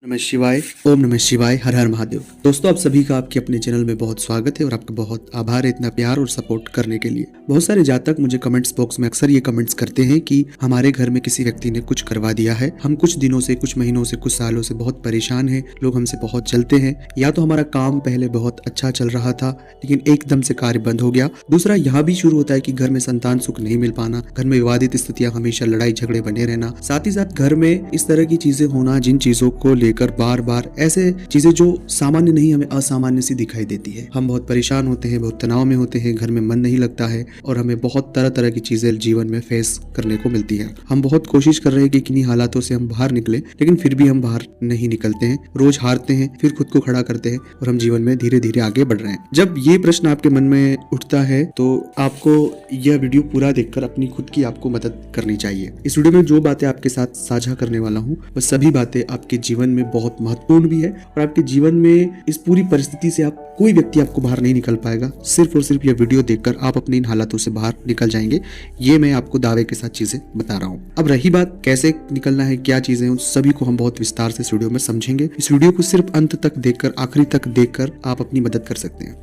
नमः शिवाय। ओम नमः शिवाय। हर हर महादेव। दोस्तों, आप सभी का आपके अपने चैनल में बहुत स्वागत है और आपका बहुत आभार है इतना प्यार और सपोर्ट करने के लिए। बहुत सारे जातक मुझे कमेंट्स बॉक्स में अक्सर ये कमेंट्स करते हैं कि हमारे घर में किसी व्यक्ति ने कुछ करवा दिया है, हम कुछ दिनों से, कुछ महीनों से, कुछ सालों से बहुत परेशान हैं, लोग हमसे बहुत जलते हैं। या तो हमारा काम पहले बहुत अच्छा चल रहा था लेकिन एकदम से कार्य बंद हो गया। दूसरा यहाँ भी शुरू होता है कि घर में संतान सुख नहीं मिल पाना, घर में विवादित स्थितियां, हमेशा लड़ाई झगड़े बने रहना, साथ ही साथ घर में इस तरह की चीजें होना जिन चीजों को लेकर बार बार ऐसे चीजें जो सामान्य नहीं हमें असामान्य सी दिखाई देती है। हम बहुत परेशान होते हैं, बहुत तनाव में होते हैं, घर में मन नहीं लगता है और हमें बहुत तरह तरह की चीजें जीवन में फेस करने को मिलती है। हम बहुत कोशिश कर रहे हैं कि किन्हीं हालातों से हम बाहर निकले, लेकिन फिर भी हम बाहर नहीं निकलते हैं। रोज हारते हैं, फिर खुद को खड़ा करते हैं और हम जीवन में धीरे धीरे आगे बढ़ रहे हैं। जब ये प्रश्न आपके मन में उठता है तो आपको यह वीडियो पूरा देखकर अपनी खुद की आपको मदद करनी चाहिए। इस वीडियो में जो बातें आपके साथ साझा करने वाला हूँ वह सभी बातें आपके जीवन में बहुत महत्वपूर्ण भी है और आपके जीवन में इस पूरी परिस्थिति से आप कोई व्यक्ति आपको बाहर नहीं निकल पाएगा। सिर्फ और सिर्फ यह वीडियो देखकर आप अपने इन हालातों से बाहर निकल जाएंगे। ये मैं आपको दावे के साथ चीजें बता रहा हूँ। अब रही बात कैसे निकलना है, क्या चीजें, उन सभी को हम बहुत विस्तार से इस वीडियो में समझेंगे। इस वीडियो को सिर्फ अंत तक देखकर, आखिरी तक देखकर आप अपनी मदद कर सकते हैं।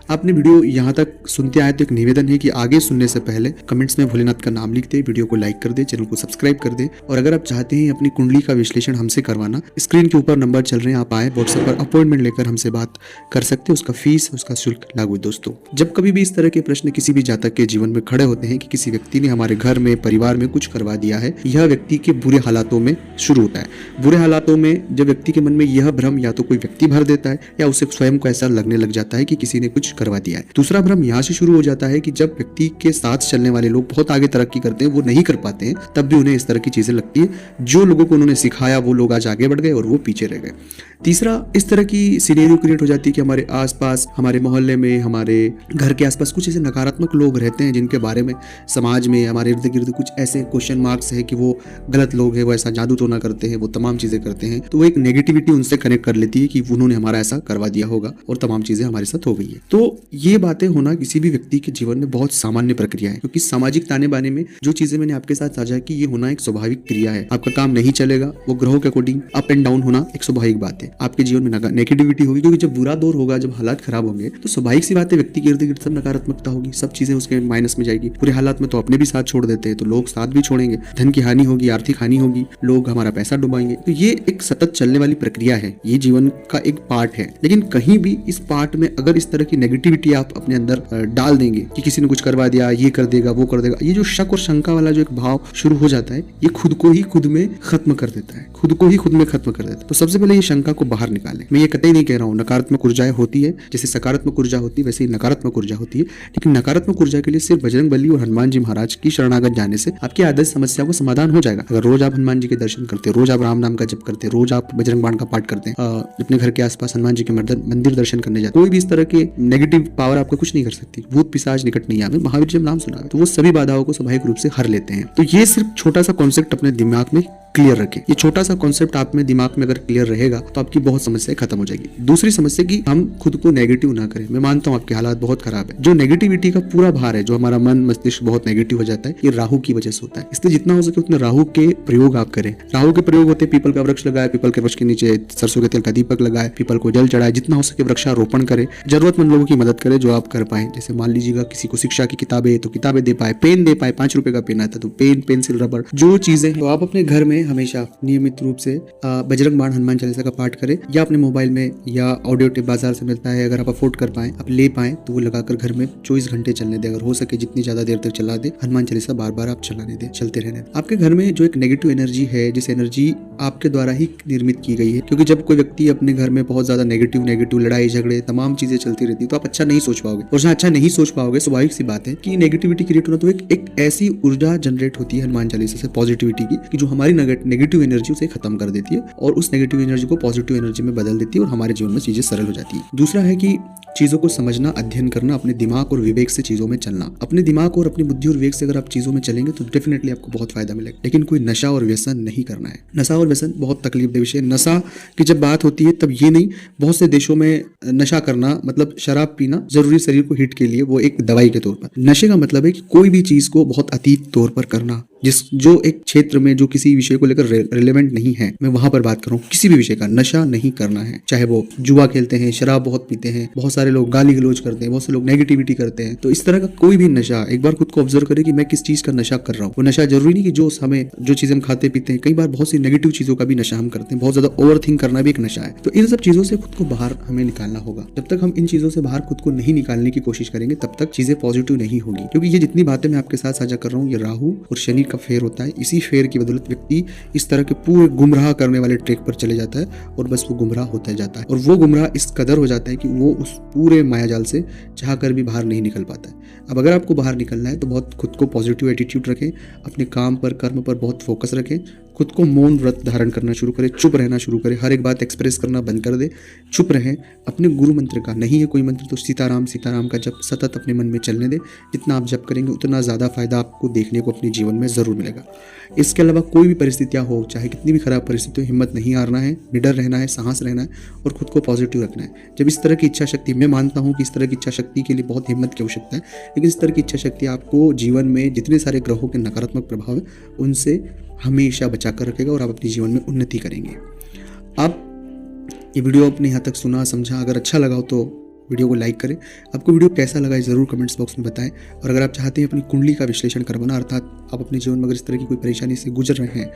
आपने वीडियो यहाँ तक सुनते आए तो एक निवेदन है कि आगे सुनने से पहले कमेंट्स में भोलेनाथ का नाम लिख दे, वीडियो को लाइक कर दे, चैनल को सब्सक्राइब कर दे। और अगर आप चाहते हैं अपनी कुंडली का विश्लेषण हमसे करवाना, स्क्रीन के ऊपर नंबर चल रहे हैं, आप आए व्हाट्सएप पर अपॉइंटमेंट लेकर हमसे बात कर सकते हैं। उसका फीस, उसका शुल्क लागू है। दोस्तों, जब कभी भी इस तरह के प्रश्न किसी भी जातक के जीवन में खड़े होते हैं कि किसी व्यक्ति ने हमारे घर में, परिवार में कुछ करवा दिया है, यह व्यक्ति के बुरे हालातों में शुरू होता है। बुरे हालातों में जब व्यक्ति के मन में यह भ्रम या तो कोई व्यक्ति भर देता है या उसे स्वयं को ऐसा लगने लग जाता है कि किसी ने कुछ करवा दिया है। दूसरा भ्रम यहाँ से शुरू हो जाता है कि जब व्यक्ति के साथ चलने वाले लोग बहुत आगे तरक्की करते हैं, वो नहीं कर पाते हैं, तब भी उन्हें इस तरह की चीजें लगती है। जो लोगों को उन्होंने सिखाया वो लोग आज आगे बढ़ गए और वो पीछे रह गए। तीसरा, इस तरह की सिनेरियो क्रिएट हो जाती है कि हमारे आसपास, हमारे मोहल्ले में, हमारे घर के आसपास कुछ ऐसे नकारात्मक लोग रहते हैं जिनके बारे में समाज में, हमारे इर्द गिर्द कुछ ऐसे क्वेश्चन मार्क्स है कि वो गलत लोग हैं, वो ऐसा जादू टोना करते हैं, वो तमाम चीजें करते हैं। तो वो एक नेगेटिविटी उनसे कनेक्ट कर लेती है कि उन्होंने हमारा ऐसा करवा दिया होगा और तमाम चीजें हमारे साथ हो गई है। तो ये बातें होना किसी भी व्यक्ति के जीवन में बहुत सामान्य प्रक्रिया है, क्योंकि सामाजिक ताने बाने में जो चीजें मैंने आपके साथ साझा की, ये होना एक स्वाभाविक क्रिया है। आपका काम नहीं चलेगा, वो ग्रहों के अकॉर्डिंग अप एंड डाउन होना एक स्वाभाविक बात है। आपके जीवन में नेगेटिविटी होगी, क्योंकि जब बुरा दौर होगा, जब हालात खराब होंगे, तो स्वाभाविक सी बात है व्यक्ति के इर्द गिर्द सब नकारात्मकता होगी, सब चीजें उसके माइनस में जाएगी। पूरे हालात में तो अपने भी साथ छोड़ देते हैं, तो लोग साथ भी छोड़ेंगे, धन की हानि होगी, आर्थिक हानि होगी, लोग हमारा पैसा डुबाएंगे। तो ये एक सतत चलने वाली प्रक्रिया है, ये जीवन का एक पार्ट है। लेकिन कहीं भी इस पार्ट में अगर इस तरह की नेगेटिविटी आप अपने अंदर डाल देंगे कि किसी ने कुछ करवा दिया, ये कर देगा, वो कर देगा, ये जो शक और शंका वाला जो एक भाव शुरू हो जाता है, ये खुद को ही खुद में खत्म कर देता है, खुद को ही खुद में खत्म कर देता है। तो सबसे पहले ये शंका को बाहर निकालें। मैं ये कतई नहीं कह रहा हूँ नकारात्मक ऊर्जाएं होती है, जैसे सकारात्मक ऊर्जा होती है वैसे ही नकारात्मक ऊर्जा होती है। लेकिन नकारात्मक ऊर्जा के लिए सिर्फ बजरंग बली और हनुमान जी महाराज की शरणागत जाने से आपकी आदर्श समस्या को समाधान हो जाएगा। अगर रोज आप हनुमान जी के दर्शन करते, रोज आप राम नाम का जप करते, रोज आप बजरंग बाण का पाठ करते हैं, अपने घर के आसपास हनुमान जी के मंदिर दर्शन करने जाते, कोई भी इस तरह के नेगेटिव पावर आपको कुछ नहीं कर सकती। भूत पिशाच निकट नहीं आवे, महावीर जब नाम सुना तो वो सभी बाधाओं को स्वाभाविक रूप से हर लेते हैं। तो ये सिर्फ छोटा सा कॉन्सेप्ट अपने दिमाग में क्लियर रखें। ये छोटा सा कॉन्सेप्ट आप में दिमाग में अगर क्लियर रहेगा तो आपकी बहुत समस्याएं खत्म हो जाएगी। दूसरी समस्या कि हम खुद को नेगेटिव ना करें। मैं मानता हूँ आपके हालात बहुत खराब है, जो नेगेटिविटी का पूरा भार है, जो हमारा मन मस्तिष्क बहुत नेगेटिव हो जाता है, ये राहु की वजह से होता है। इसलिए जितना हो सके उतना राहु के प्रयोग आप करें। राहु के प्रयोग होते हैं, पीपल का वृक्ष लगाए, पीपल के वृक्ष के नीचे सरसों के तेल का दीपक लगाए, पीपल को जल चढ़ाए, जितना हो सके वृक्षारोपण करे, जरूरतमंद लोगों की मदद करे जो आप कर पाए। जैसे मान लीजिएगा किसी को शिक्षा की किताबें तो किताबें दे पाए, पेन दे पाए, 5 रुपए का पेन आता तो पेन, पेंसिल, रबड़, जो चीजें। तो आप अपने घर में हमेशा नियमित रूप से बजरंग बाण, हनुमान चालीसा का पाठ करें, या अपने मोबाइल में या ऑडियो टेप बाजार से मिलता है, अगर आप अफोर्ड कर पाए, आप ले पाए तो वो लगाकर घर में 24 घंटे चलने दे। अगर हो सके जितनी ज्यादा देर तक चला दे, हनुमान चालीसा बार बार आप चलाने दे, चलते रहने। आपके घर में जो एक नेगेटिव एनर्जी है, जिस एनर्जी आपके द्वारा ही निर्मित की गई है, क्योंकि जब कोई व्यक्ति अपने घर में बहुत ज्यादा नेगेटिव लड़ाई झगड़े तमाम चीजें चलती रहती है तो आप अच्छा नहीं सोच पाओगे, और जहाँ अच्छा नहीं सोच पाओगे स्वाभाविक सी बात है कि नेगेटिविटी क्रिएट होना। तो एक ऐसी ऊर्जा जनरेट होती है हनुमान चालीसा से, पॉजिटिविटी की, कि जो हमारी नेगेटिव एनर्जी उसे खत्म कर देती है और उस नेगेटिव एनर्जी को पॉजिटिव एनर्जी में बदल देती है और हमारे जीवन में चीजें सरल हो जाती है। दूसरा है कि चीजों को समझना, अध्ययन करना, अपने दिमाग और विवेक से चीजों में चलना। अपने दिमाग और अपनी बुद्धि और विवेक से अगर आप चीजों में चलेंगे तो डेफिनेटली आपको बहुत फायदा मिलेगा। लेकिन कोई नशा और व्यसन नहीं करना है। नशा और व्यसन बहुत तकलीफदेह विषय। नशा की जब बात होती है तब ये नहीं, बहुत से देशों में नशा करना मतलब शराब पीना जरूरी शरीर को हिट के लिए, वो एक दवाई के तौर पर। नशे का मतलब है कि कोई भी चीज को बहुत अतीत तौर पर करना, जो एक क्षेत्र में, जो किसी विषय विषय को लेकर रिलेवेंट नहीं है, मैं वहां पर बात कर रहा हूँ। किसी भी विषय का नशा नहीं करना है, चाहे वो जुआ खेलते हैं, शराब बहुत पीते हैं, बहुत सारे लोग गाली गलौज करते हैं, बहुत से लोग नेगेटिविटी करते हैं। तो इस तरह का कोई भी नशा, एक बार खुद को ऑब्जर्व करें कि मैं किस चीज का नशा कर रहा हूँ। वो नशा जरूरी नहीं कि जो चीजें हम खाते पीते हैं, कई बार बहुत सी नेगेटिव चीजों का भी नशा हम करते हैं। बहुत ज्यादा ओवर थिंक करना भी एक नशा है। तो इन सब चीजों से खुद को बाहर हमें निकालना होगा। जब तक हम इन चीजों से बाहर खुद को नहीं निकालने की कोशिश करेंगे तब तक चीजें पॉजिटिव नहीं होगी। क्योंकि ये जितनी बातें मैं आपके साथ साझा कर रहा हूँ, ये राहु और शनि का फेर होता है। इसी फेर की बदौलत व्यक्ति इस तरह के पूरे गुमराह करने वाले ट्रैक पर चले जाता है और बस वो गुमराह होता जाता है। और वो गुमराह इस कदर हो जाता है कि वो उस पूरे मायाजाल से चाह कर भी बाहर नहीं निकल पाता है। अब अगर आपको बाहर निकलना है तो बहुत खुद को पॉजिटिव एटीट्यूड रखें, अपने काम पर, कर्म पर बहुत फोकस रखें, खुद को मौन व्रत धारण करना शुरू करें, चुप रहना शुरू करें, हर एक बात एक्सप्रेस करना बंद कर दे, चुप रहें। अपने गुरु मंत्र का नहीं है कोई मंत्र तो सीताराम सीताराम का जप सतत अपने मन में चलने दे। जितना आप जप करेंगे उतना ज़्यादा फायदा आपको देखने को अपने जीवन में ज़रूर मिलेगा। इसके अलावा कोई भी परिस्थितियाँ हो, चाहे कितनी भी खराब परिस्थिति हो, हिम्मत नहीं हारना है, निडर रहना है, साहस रहना है और खुद को पॉजिटिव रखना है। जब इस तरह की इच्छा शक्ति, मैं मानता हूँ कि इस तरह की इच्छा शक्ति के लिए बहुत हिम्मत की आवश्यकता है, लेकिन इस तरह की इच्छा शक्ति आपको जीवन में जितने सारे ग्रहों के नकारात्मक प्रभाव है उनसे हमेशा बचा कर रखेगा और आप अपने जीवन में उन्नति करेंगे। आप ये वीडियो अपने यहाँ तक सुना समझा, अगर अच्छा लगा हो तो वीडियो को लाइक करें। आपको वीडियो कैसा लगा ज़रूर कमेंट्स बॉक्स में बताएं। और अगर आप चाहते हैं अपनी कुंडली का विश्लेषण करवाना, अर्थात आप अपने जीवन में अगर इस तरह की कोई परेशानी से गुजर रहे हैं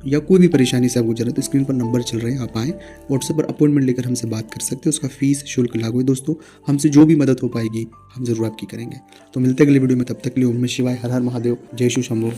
या कोई भी परेशानी से आप गुजर रहे हैं तो स्क्रीन पर नंबर चल रहे हैं, आप आएँ, व्हाट्सएप पर अपॉइंटमेंट लेकर हमसे बात कर सकते हैं। उसका फीस शुल्क लागू है दोस्तों। हमसे जो भी मदद हो पाएगी हम जरूर आपकी करेंगे। तो मिलते हैं अगले वीडियो में, तब तक के लिए ओम नमः शिवाय, हर हर महादेव, जय शिव शंभो।